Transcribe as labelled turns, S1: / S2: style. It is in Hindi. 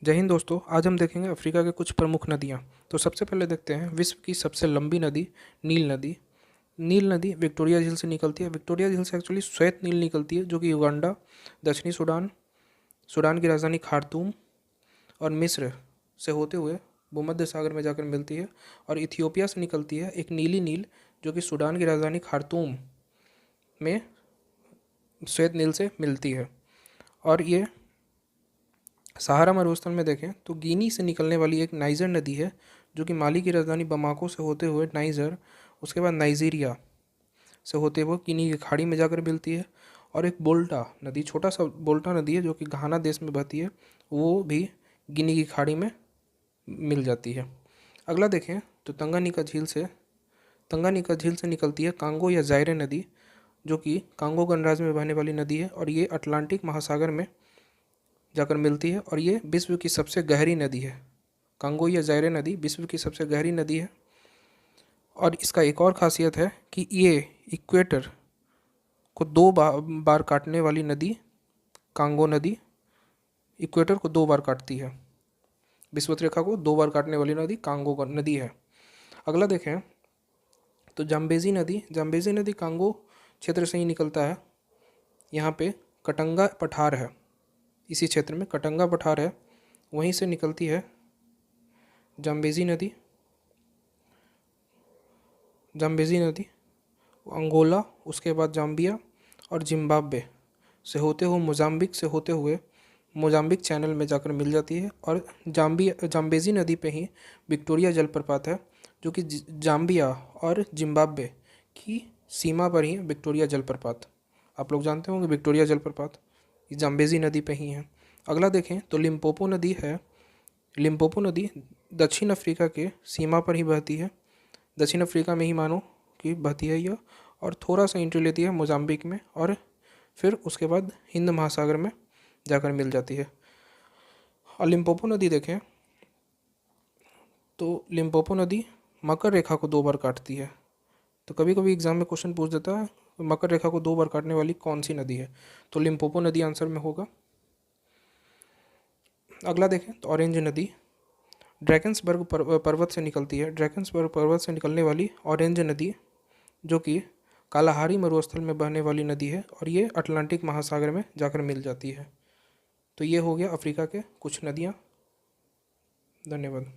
S1: जय हिंद दोस्तों। आज हम देखेंगे अफ्रीका के कुछ प्रमुख नदियाँ। तो सबसे पहले देखते हैं विश्व की सबसे लंबी नदी नील नदी। नील नदी विक्टोरिया झील से निकलती है। विक्टोरिया झील से एक्चुअली श्वेत नील निकलती है जो कि युगांडा, दक्षिणी सूडान, सूडान की राजधानी खार्तूम और मिस्र से होते हुए भूमध्य सागर में जाकर मिलती है। और इथियोपिया से निकलती है एक नीली नील जो कि सूडान की राजधानी खार्तूम में श्वेत नील से मिलती है। और ये सहारा मरुस्थल में देखें तो गिनी से निकलने वाली एक नाइजर नदी है जो कि माली की राजधानी बमाको से होते हुए नाइजर, उसके बाद नाइजीरिया से होते हुए गिनी की खाड़ी में जाकर मिलती है। और एक बोल्टा नदी, छोटा सा बोल्टा नदी है जो कि घाना देश में बहती है, वो भी गिनी की खाड़ी में मिल जाती है। अगला देखें तो तंगानिका झील से निकलती है कांगो या जायरे नदी जो कि कांगो गणराज्य में बहने वाली नदी है और ये अटलांटिक महासागर में जाकर मिलती है। और ये विश्व की सबसे गहरी नदी है। कांगो या जायरे नदी विश्व की सबसे गहरी नदी है। और इसका एक और खासियत है कि ये इक्वेटर को दो बार काटने वाली नदी, कांगो नदी इक्वेटर को 2 बार काटती है। विषुवत रेखा को 2 बार काटने वाली नदी कांगो नदी है। अगला देखें तो जाम्बेजी नदी कांगो क्षेत्र से ही निकलता है। यहाँ पे कटंगा पठार है, इसी क्षेत्र में कटंगा पठार है, वहीं से निकलती है जाम्बेजी नदी अंगोला, उसके बाद जाम्बिया और जिम्बाब्वे से होते हुए मोजाम्बिक चैनल में जाकर मिल जाती है। और जाम्बेजी नदी पे ही विक्टोरिया जलप्रपात है जो कि जाम्बिया और जिम्बाब्वे की सीमा पर ही विक्टोरिया जलप्रपात। आप लोग जानते होंगे विक्टोरिया जलप्रपात ये जाम्बेजी नदी पे ही है। अगला देखें तो लिम्पोपो नदी है। लिम्पोपो नदी दक्षिण अफ्रीका के सीमा पर ही बहती है, दक्षिण अफ्रीका में ही मानो कि बहती है यह, और थोड़ा सा एंट्री लेती है मोजाम्बिक में और फिर उसके बाद हिंद महासागर में जाकर मिल जाती है। और लिम्पोपो नदी देखें तो लिम्पोपो नदी मकर रेखा को 2 बार काटती है। तो कभी कभी एग्जाम में क्वेश्चन पूछ देता है मकर रेखा को 2 बार काटने वाली कौन सी नदी है, तो लिम्पोपो नदी आंसर में होगा। अगला देखें तो ऑरेंज नदी ड्रैकन्सबर्ग पर्वत से निकलती है। ड्रैकन्सबर्ग पर्वत से निकलने वाली ऑरेंज नदी जो कि कालाहारी मरुस्थल में बहने वाली नदी है और ये अटलांटिक महासागर में जाकर मिल जाती है। तो ये हो गया अफ्रीका के कुछ नदियाँ। धन्यवाद।